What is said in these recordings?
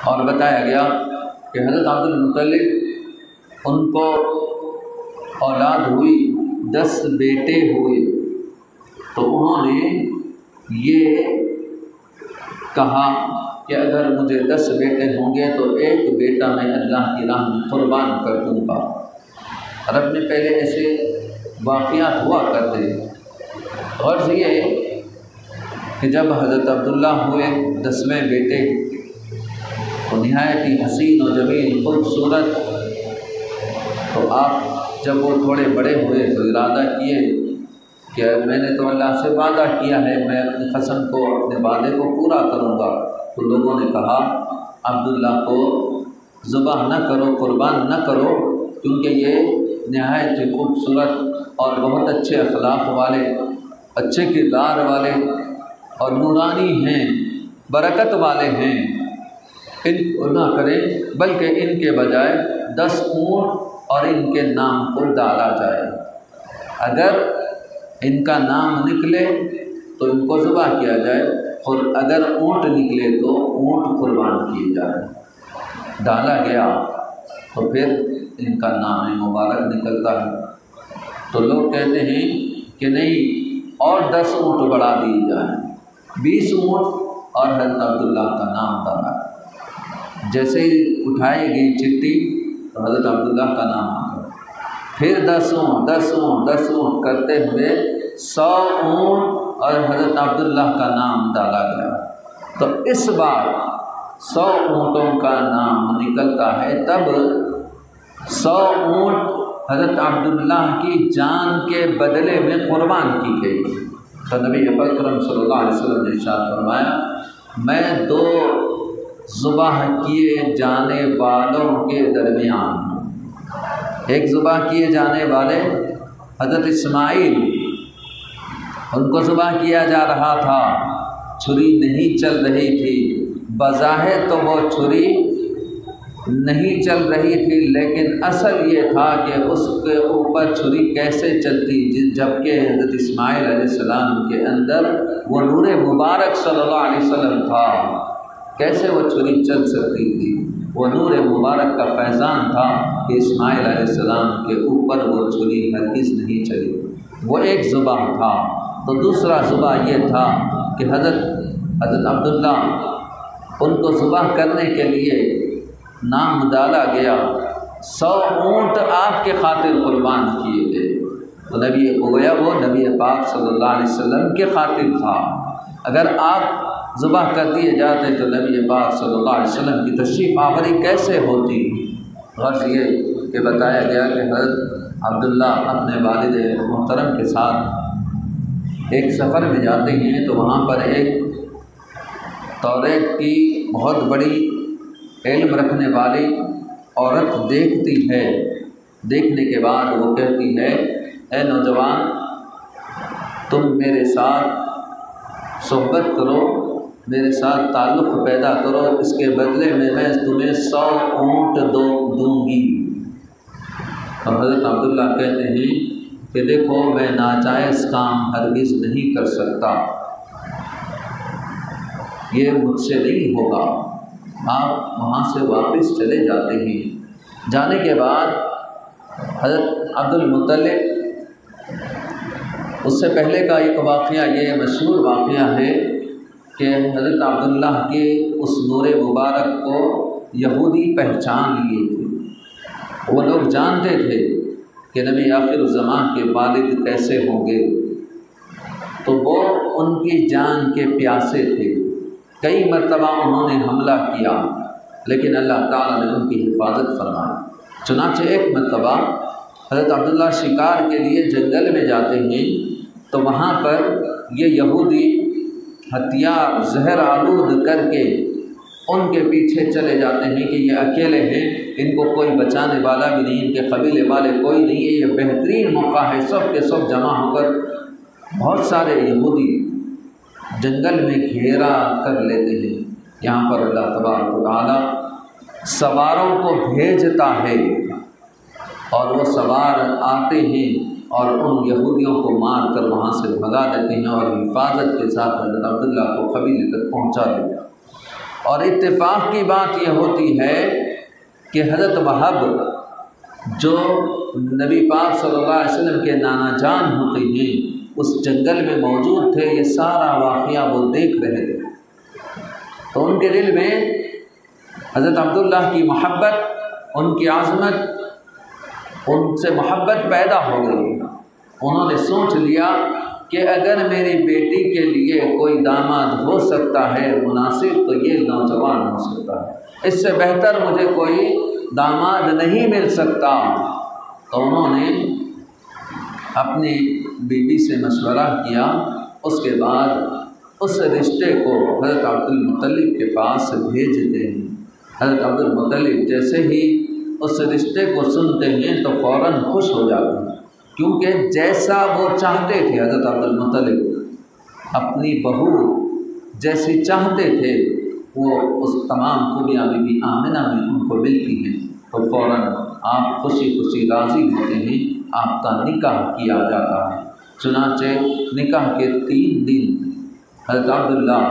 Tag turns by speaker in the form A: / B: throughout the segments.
A: اور بتایا گیا کہ حضرت عبد المطلب ان کو اولاد ہوئی، 10 بیٹے ہوئے، تو انہوں نے یہ کہا کہ اگر مجھے 10 بیٹے ہوں گے تو ایک بیٹا میں اللہ کی راہ میں قربان کر دوں گا۔ اور اپنے پہلے ایسے واقعات ہوا کرتے، غرض یہ کہ جب حضرت عبداللہ ہوئے 10ویں بیٹے تو نہایت ہی حسین و جمیل خوبصورت، تو آپ جب وہ تھوڑے بڑے ہوئے تو ارادہ کیے کہ میں نے تو اللہ سے وعدہ کیا ہے، میں اپنی قسم کو، اپنے وعدے کو پورا کروں گا۔ تو لوگوں نے کہا عبداللہ کو ذبح نہ کرو، قربان نہ کرو، کیونکہ یہ نہایت ہی خوبصورت اور بہت اچھے اخلاق والے، اچھے کردار والے اور نورانی ہیں، برکت والے ہیں، ان کو نہ کریں، بلکہ ان کے بجائے 10 اونٹ اور ان کے نام کو ڈالا جائے۔ اگر ان کا نام نکلے تو ان کو ذبح کیا جائے، اور اگر اونٹ نکلے تو اونٹ قربان کیے جائے۔ ڈالا گیا تو پھر ان کا نام مبارک نکلتا ہے، تو لوگ کہتے ہیں کہ نہیں اور 10 اونٹ بڑھا دیے جائیں، 20 اونٹ اور حضرت عبداللہ کا نام ڈالا۔ جیسے ہی اٹھائی گئی چٹھی تو حضرت عبداللہ کا نام آ گیا، پھر 10 اونٹ 10 اونٹ 10 اونٹ کرتے ہوئے 100 اونٹ اور حضرت عبداللہ کا نام ڈالا گیا۔ تو اس بار 100 اونٹوں کا نام نکلتا ہے، تب 100 اونٹ حضرت عبداللہ کی جان کے بدلے میں قربان کی گئی۔ تو نبی اکرم صلی اللہ علیہ وسلم نے ارشاد فرمایا، میں 2 ذبح کیے جانے والوں کے درمیان ہوں۔ ایک ذبح کیے جانے والے حضرت اسماعیل، ان کو ذبح کیا جا رہا تھا، چھری نہیں چل رہی تھی، بظاہر تو وہ چھری نہیں چل رہی تھی، لیکن اصل یہ تھا کہ اس کے اوپر چھری کیسے چلتی، جبکہ حضرت اسماعیل علیہ السلام کے اندر وہ نور مبارک صلی اللہ علیہ وسلم تھا، کیسے وہ چھری چل سکتی تھی؟ وہ نور مبارک کا فیضان تھا کہ اسماعیل علیہ السلام کے اوپر وہ چھری ہرگز نہیں چلی۔ وہ ایک ذبح تھا۔ تو دوسرا ذبح یہ تھا کہ حضرت عبداللہ ان کو ذبح کرنے کے لیے نام ڈالا گیا، 100 اونٹ آپ کے خاطر قربان کیے گئے، تو نبی گویا وہ نبی پاک صلی اللہ علیہ وسلم کے خاطر تھا۔ اگر آپ ذبح کر دیے جاتے تو نبی پاک صلی اللہ علیہ وسلم کی تشریف آوری کیسے ہوتی؟ غرض یہ کہ بتایا گیا کہ حضرت عبداللہ اپنے والد محترم کے ساتھ ایک سفر میں جاتے ہیں، تو وہاں پر ایک توریت کی بہت بڑی علم رکھنے والی عورت دیکھتی ہے۔ دیکھنے کے بعد وہ کہتی ہے، اے نوجوان، تم میرے ساتھ صحبت کرو، میرے ساتھ تعلق پیدا کرو، اس کے بدلے میں تمہیں 100 اونٹ دوں گی۔ اور حضرت عبداللہ کہتے ہیں کہ دیکھو میں ناجائز کام ہرگز نہیں کر سکتا، یہ مجھ سے نہیں ہوگا۔ آپ وہاں سے واپس چلے جاتے ہیں۔ جانے کے بعد حضرت عبد المطلب، اس سے پہلے کا ایک واقعہ، یہ مشہور واقعہ ہے کہ حضرت عبداللہ کے اس نور مبارک کو یہودی پہچان لیے تھے۔ وہ لوگ جانتے تھے کہ نبی آخر الزمان کے والد کیسے ہوں گے، تو وہ ان کی جان کے پیاسے تھے۔ کئی مرتبہ انہوں نے حملہ کیا، لیکن اللہ تعالیٰ نے ان کی حفاظت فرمائی۔ چنانچہ ایک مرتبہ حضرت عبداللہ شکار کے لیے جنگل میں جاتے ہیں، تو وہاں پر یہ یہودی ہتھیار زہر آلود کر کے ان کے پیچھے چلے جاتے ہیں کہ یہ اکیلے ہیں، ان کو کوئی بچانے والا بھی نہیں، ان کے قبیلے والے کوئی نہیں ہے، یہ بہترین موقع ہے، سب کے سب جمع ہو کر بہت سارے یہودی جنگل میں گھیرا کر لیتے ہیں۔ یہاں پر اللہ تبارک و تعالیٰ سواروں کو بھیجتا ہے، اور وہ سوار آتے ہیں اور ان یہودیوں کو مار کر وہاں سے بھگا دیتے ہیں، اور حفاظت کے ساتھ حضرت عبداللہ کو قبیلے تک پہنچا دیتے ہیں۔ اور اتفاق کی بات یہ ہوتی ہے کہ حضرت وہب جو نبی پاک صلی اللہ علیہ وسلم کے نانا جان ہوتے ہیں اس جنگل میں موجود تھے، یہ سارا واقعہ وہ دیکھ رہے تھے، تو ان کے دل میں حضرت عبداللہ کی محبت، ان کی عظمت، ان سے محبت پیدا ہو گئی۔ انہوں نے سوچ لیا کہ اگر میری بیٹی کے لیے کوئی داماد ہو سکتا ہے مناسب تو یہ نوجوان ہو سکتا ہے، اس سے بہتر مجھے کوئی داماد نہیں مل سکتا۔ تو انہوں نے اپنی بیوی سے مشورہ کیا، اس کے بعد اس رشتے کو حضرت عبد المطلب کے پاس بھیجتے ہیں۔ حضرت عبد المطلب جیسے ہی اس رشتے کو سنتے ہیں تو فوراً خوش ہو جاتے ہیں، کیونکہ جیسا وہ چاہتے تھے حضرت عبد المطلب اپنی بہو جیسی چاہتے تھے وہ اس تمام خوبیاں بی آمنہ میں ان کو ملتی ہیں، تو فوراً آپ خوشی خوشی راضی ہوتے ہیں، آپ کا نکاح کیا جاتا ہے۔ چنانچہ نکاح کے 3 دن حضرت عبداللہ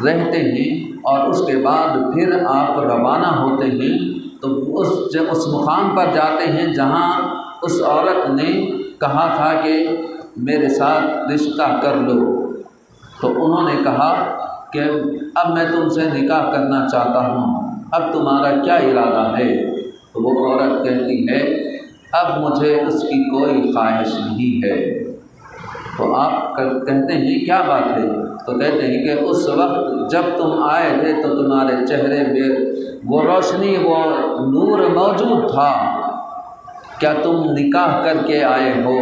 A: رہتے ہیں اور اس کے بعد پھر آپ روانہ ہوتے ہیں، تو اس مقام پر جاتے ہیں جہاں اس عورت نے کہا تھا کہ میرے ساتھ رشتہ کر لو، تو انہوں نے کہا کہ اب میں تم سے نکاح کرنا چاہتا ہوں، اب تمہارا کیا ارادہ ہے؟ تو وہ عورت کہتی ہے اب مجھے اس کی کوئی خواہش نہیں ہے۔ تو آپ کہتے ہیں کیا بات ہے؟ تو کہتے ہیں کہ اس وقت جب تم آئے تھے تو تمہارے چہرے میں وہ روشنی، وہ نور موجود تھا، کیا تم نکاح کر کے آئے ہو؟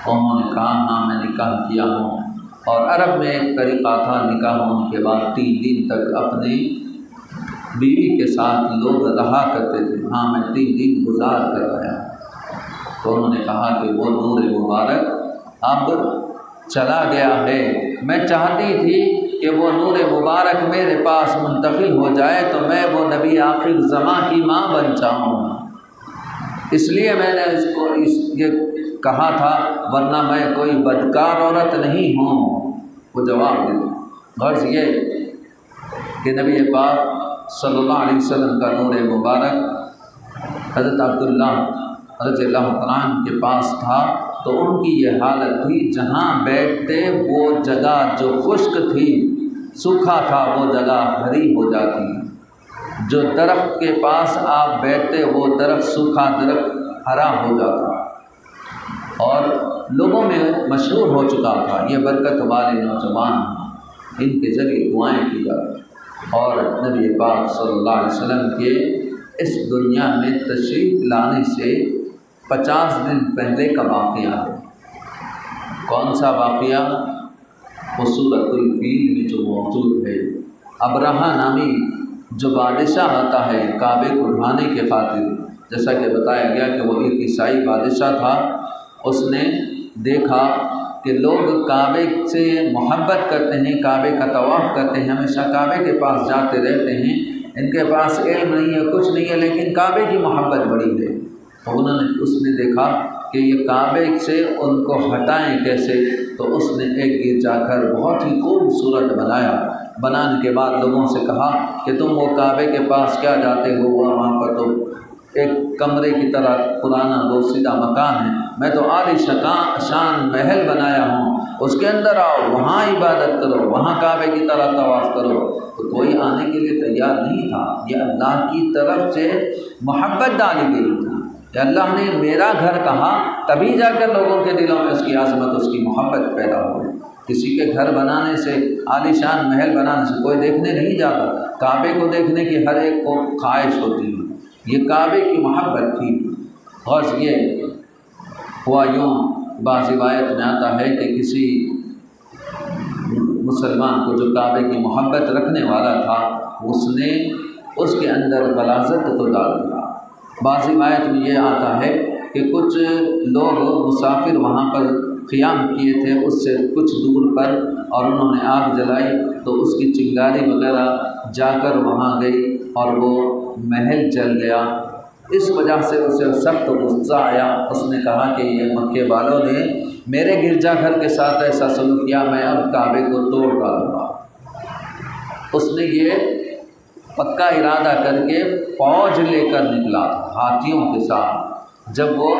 A: انہوں نے کہا ہاں میں نکاح کیا ہوں۔ اور عرب میں ایک طریقہ تھا نکاح ہونے کے بعد 3 دن تک اپنی بیوی کے ساتھ لوگ رہا کرتے تھے، ہاں میں 3 دن گزار کر آیا۔ تو انہوں نے کہا کہ وہ نور مبارک اب چلا گیا ہے، میں چاہتی تھی کہ وہ نور مبارک میرے پاس منتقل ہو جائے تو میں وہ نبی آخر زماں کی ماں بن جاؤں، اس لیے میں نے اس کو یہ کہا تھا، ورنہ میں کوئی بدکار عورت نہیں ہوں۔ وہ جواب دے، غرض یہ کہ نبی پاک صلی اللہ علیہ وسلم کا نور مبارک حضرت عبداللہ رضی اللہ تعالیٰ عنہ کے پاس تھا، تو ان کی یہ حالت تھی جہاں بیٹھتے وہ جگہ جو خشک تھی، سوکھا تھا، وہ جگہ ہری ہو جاتی، جو درخت کے پاس آپ بیٹھتے وہ درخت سوکھا درخت ہرا ہو جاتا، اور لوگوں میں مشہور ہو چکا تھا یہ برکت والے نوجوان، ان کے ذریعے دعائیں کی جاتی۔ اور نبی پاک صلی اللہ علیہ وسلم کے اس دنیا میں تشریف لانے سے 50 دن پہلے کا واقعہ ہے۔ کون سا واقعہ؟ وہ سورۃ الفیل میں جو موجود ہے، ابرہہ نامی جو بادشاہ آتا ہے کعبے کو ڈھانے کے خاطر، جیسا کہ بتایا گیا کہ وہ ایک عیسائی بادشاہ تھا، اس نے دیکھا کہ لوگ کعبے سے محبت کرتے ہیں، کعبے کا طواف کرتے ہیں، ہمیشہ کعبے کے پاس جاتے رہتے ہیں، ان کے پاس علم نہیں ہے، کچھ نہیں ہے، لیکن کعبے کی محبت بڑی ہے۔ تو اس نے دیکھا کہ یہ کعبے سے ان کو ہٹائیں کیسے، تو اس نے ایک گرجا گھر بہت ہی خوبصورت بنایا۔ بنانے کے بعد لوگوں سے کہا کہ تم وہ کعبے کے پاس کیا جاتے ہو، وہاں پر تو ایک کمرے کی طرح پرانا بوسیدہ مکان ہے، میں تو عالی شان محل بنایا ہوں، اس کے اندر آؤ، وہاں عبادت کرو، وہاں کعبے کی طرح طواف کرو۔ تو کوئی آنے کے لیے تیار نہیں تھا، یہ اللہ کی طرف سے محبت ڈالی گئی تھی کہ اللہ نے میرا گھر کہا، تبھی جا کر لوگوں کے دلوں میں اس کی عظمت، اس کی محبت پیدا ہوئی۔ کسی کے گھر بنانے سے، عالی شان محل بنانے سے کوئی دیکھنے نہیں جاتا، کعبے کو دیکھنے کی ہر ایک کو خواہش ہوتی ہے، یہ کعبے کی محبت تھی۔ غرض یہ ہوا یوں، بعض روایت میں آتا ہے کہ کسی مسلمان کو جو کعبے کی محبت رکھنے والا تھا، اس نے اس کے اندر غلاظت تو ڈال دیا۔ بعض روایت میں یہ آتا ہے کہ کچھ لوگ مسافر وہاں پر قیام کیے تھے اس سے کچھ دور پر، اور انہوں نے آگ جلائی تو اس کی چنگاری وغیرہ جا کر وہاں گئی اور وہ محل جل گیا۔ اس وجہ سے اسے سخت غصہ آیا، اس نے کہا کہ یہ مکے والوں نے میرے گرجا گھر کے ساتھ ایسا سلوک کیا، میں اب کعبے کو توڑ ڈالوں گا۔ اس نے یہ پکا ارادہ کر کے فوج لے کر نکلا ہاتھیوں کے ساتھ۔ جب وہ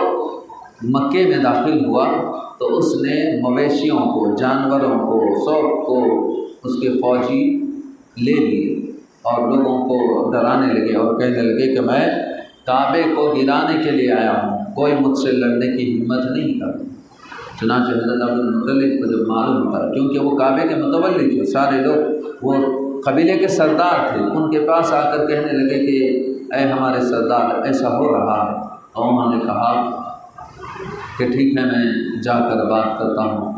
A: مکے میں داخل ہوا تو اس نے مویشیوں کو، جانوروں کو، سب کو اس کے فوجی لے لیے اور لوگوں کو ڈرانے لگے اور کہنے لگے کہ میں کعبے کو گرانے کے لیے آیا ہوں، کوئی مجھ سے لڑنے کی ہمت نہیں کرتا۔ چنانچہ حضرت عبد المطلب کو جب معلوم تھا، کیونکہ وہ کعبے کے متولی تھے، سارے لوگ وہ قبیلے کے سردار تھے، ان کے پاس آ کر کہنے لگے کہ اے ہمارے سردار ایسا ہو رہا ہے، اور انہوں نے کہا کہ ٹھیک ہے میں جا کر بات کرتا ہوں۔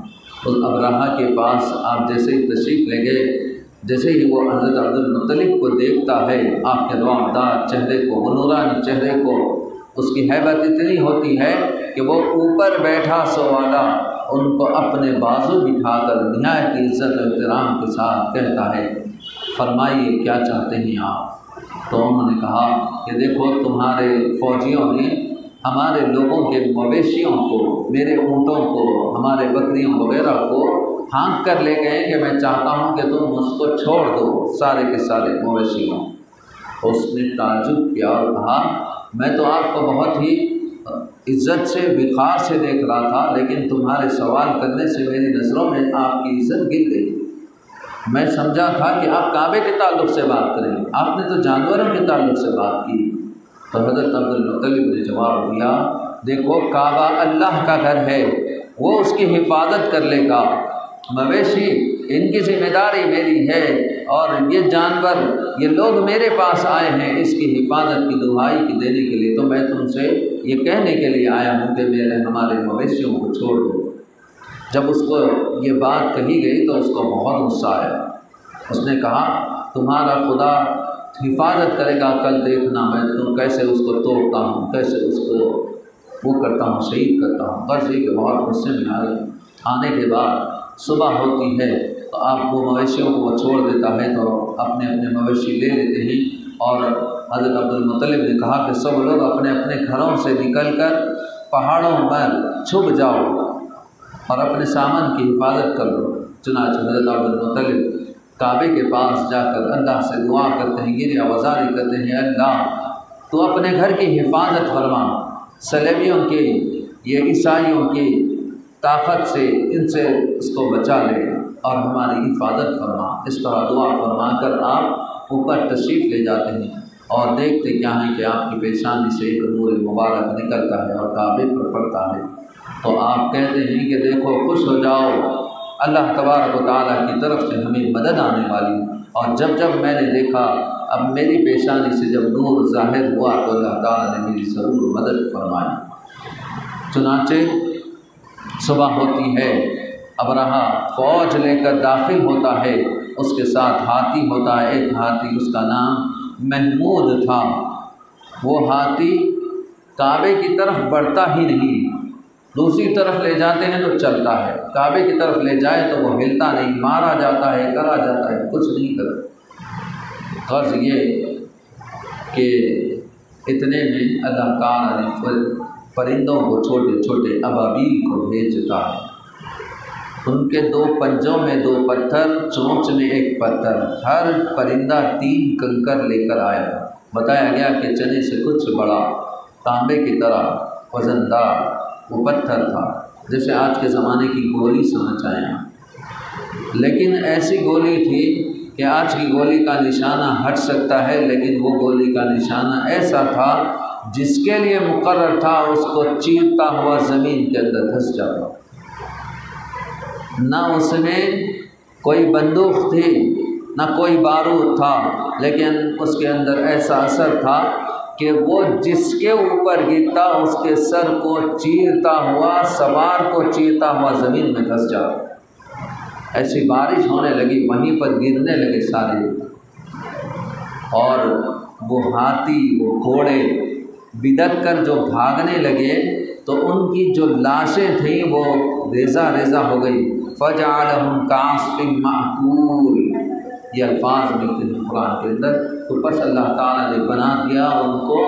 A: اس ابرہہ کے پاس آپ جیسے ہی تشریف لے گئے، جیسے ہی وہ حضرت عبد المطلب کو دیکھتا ہے، آپ کے روابدار چہرے کو، وہ نورانی چہرے کو، اس کی ہیبت اتنی ہوتی ہے کہ وہ اوپر بیٹھا سو والا ان کو اپنے بازو بٹھا کر نہایت عزت و احترام کے ساتھ کہتا ہے فرمائیے کیا چاہتے ہیں آپ؟ تو انہوں نے کہا کہ دیکھو تمہارے فوجیوں نے ہمارے لوگوں کے مویشیوں کو، میرے اونٹوں کو، ہمارے بکریوں وغیرہ کو ہانک کر لے گئے کہ میں چاہتا ہوں کہ تم اس کو چھوڑ دو، سارے کے سارے مویشیوں۔ اس نے تعجب کیا اور کہا میں تو آپ کو بہت ہی عزت سے، وقار سے دیکھ رہا تھا، لیکن تمہارے سوال کرنے سے میری نظروں میں آپ کی عزت گر گئی۔ میں سمجھا تھا کہ آپ کعبے کے تعلق سے بات کریں گے، آپ نے تو جانوروں کے تعلق سے بات کی۔ تو حضرت عبد المطلب نے جواب دیا دیکھو کعبہ اللہ کا گھر ہے، وہ اس کی حفاظت کر لے گا، مویشی ان کی ذمہ داری میری ہے، اور یہ جانور، یہ لوگ میرے پاس آئے ہیں اس کی حفاظت کی دہائی کی دینے کے لیے، تو میں تم سے یہ کہنے کے لیے آیا ہوں کہ میرے ہمارے مویشیوں کو چھوڑ دو۔ جب اس کو یہ بات کہی گئی تو اس کو بہت غصہ آیا۔ اس نے کہا تمہارا خدا حفاظت کرے گا، کل دیکھنا میں تم کیسے اس کو توڑتا ہوں، کیسے اس کو وہ کرتا ہوں، شہید کرتا ہوں۔ بس یہ کہ بہت غصے میں آئے۔ آنے کے بعد صبح ہوتی ہے تو آپ کو مویشیوں کو وہ چھوڑ دیتا ہے، تو اپنے اپنے مویشی لے لیتے ہیں، اور حضرت عبد المطلب نے کہا کہ سب لوگ اپنے اپنے گھروں سے نکل کر پہاڑوں پر چھپ جاؤ اور اپنے سامان کی حفاظت کر لو۔ چنانچہ حضرت عبد المطلب کعبے کے پاس جا کر اللہ سے دعا کرتے ہیں، گریہ وزاری کرتے ہیں اللہ تو اپنے گھر کی حفاظت فرما، صلیبیوں کی، یہ عیسائیوں کی طاقت سے ان سے اس کو بچا لے اور ہماری حفاظت فرما۔ اس طرح دعا فرما کر آپ اوپر تشریف لے جاتے ہیں اور دیکھتے کیا ہیں کہ آپ کی پیشانی سے ایک نور مبارک نکلتا ہے اور کعبے پر پڑتا ہے، تو آپ کہتے ہیں کہ دیکھو خوش ہو جاؤ، اللہ تبارک و تعالیٰ کی طرف سے ہمیں مدد آنے والی۔ اور جب جب میں نے دیکھا اب میری پیشانی سے جب نور ظاہر ہوا تو اللہ تعالیٰ نے میری ضرور مدد فرمائی۔ چنانچہ صبح ہوتی ہے، ابرہہ فوج لے کر داخل ہوتا ہے، اس کے ساتھ ہاتھی ہوتا ہے، ایک ہاتھی اس کا نام محمود تھا۔ وہ ہاتھی کعبے کی طرف بڑھتا ہی نہیں، دوسری طرف لے جاتے ہیں تو چلتا ہے، کعبے کی طرف لے جائے تو وہ ہلتا نہیں، مارا جاتا ہے، کرا جاتا ہے، کچھ نہیں کرتا۔ غرض یہ کہ اتنے میں اللہ تعالیٰ نے پرندوں کو، چھوٹے چھوٹے ابابیل کو بھیجتا ہے، ان کے 2 پنجوں میں 2 پتھر، چونچ میں 1 پتھر، ہر پرندہ 3 کنکر لے کر آیا۔ بتایا گیا کہ چنے سے کچھ بڑا، تانبے کی طرح وزندار وہ پتھر تھا، جیسے آج کے زمانے کی گولی سمجھ آئے ہیں، لیکن ایسی گولی تھی کہ آج کی گولی کا نشانہ ہٹ سکتا ہے، لیکن وہ گولی کا نشانہ ایسا تھا جس کے لیے مقرر تھا اس کو چیرتا ہوا زمین کے اندر دھس جاتا۔ نہ اس میں کوئی بندوق تھی نہ کوئی بارود تھا، لیکن اس کے اندر ایسا اثر تھا کہ وہ جس کے اوپر گرتا اس کے سر کو چیرتا ہوا، سوار کو چیرتا ہوا زمین میں دھس جاتا۔ ایسی بارش ہونے لگی، وہیں پر گرنے لگے سارے، اور وہ ہاتھی، وہ گھوڑے بدک کر جو بھاگنے لگے تو ان کی جو لاشیں تھیں وہ ریزہ ریزہ ہو گئی۔ فَجَعَلَهُمْ كَعَصْفٍ مَأْكُولٍ، یہ الفاظ ملتے ہیں قرآن کے اندر۔ تو پس اللہ تعالیٰ نے بنا دیا ان کو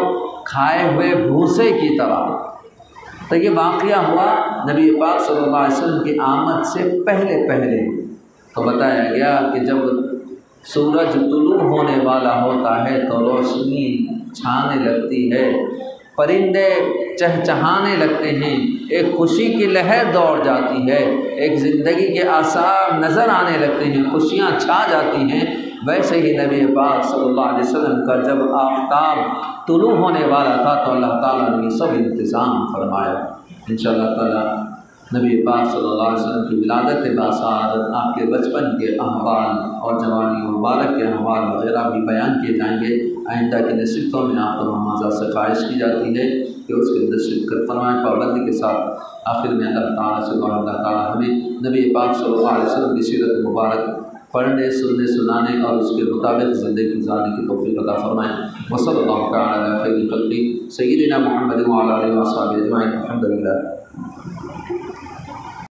A: کھائے ہوئے بھوسے کی طرح۔ تو یہ واقعہ ہوا نبی پاک صلی اللہ علیہ وسلم کی آمد سے پہلے۔ تو بتایا گیا کہ جب سورج طلوع ہونے والا ہوتا ہے تو روشنی چھانے لگتی ہے، پرندے چہچہانے لگتے ہیں، ایک خوشی کی لہر دوڑ جاتی ہے، ایک زندگی کے آثار نظر آنے لگتے ہیں، خوشیاں چھا جاتی ہیں۔ ویسے ہی نبی پاک صلی اللہ علیہ وسلم کا جب آفتاب طلوع ہونے والا تھا تو اللہ تعالیٰ نے یہ سب انتظام فرمایا۔ انشاءاللہ تعالیٰ نبی پاک صلی اللہ علیہ وسلم کی ولادت باسعادت، آپ کے بچپن کے احوال اور جوانی مبارک کے احوال وغیرہ بھی بیان کیے جائیں گے۔ آئندہ کی نصیحتوں میں آپ تمام حضرات سے خواہش کی جاتی ہے کہ اس کے اندر شرکت فرمائیں پابندی کے ساتھ۔ آخر میں اللہ تعالیٰ سے دعا، اللہ تعالیٰ ہمیں نبی پاک صلی اللہ علیہ وسلم کی سیرت مبارک پڑھنے، سننے، سنانے اور اس کے مطابق زندگی گزارنے کی توفیق عطا فرمائیں۔ وصلی اللہ تعالیٰ علی خیر خلقہ سیدنا محمد وعلی آلہ وصحبہ اجمعین۔ الحمدللہ۔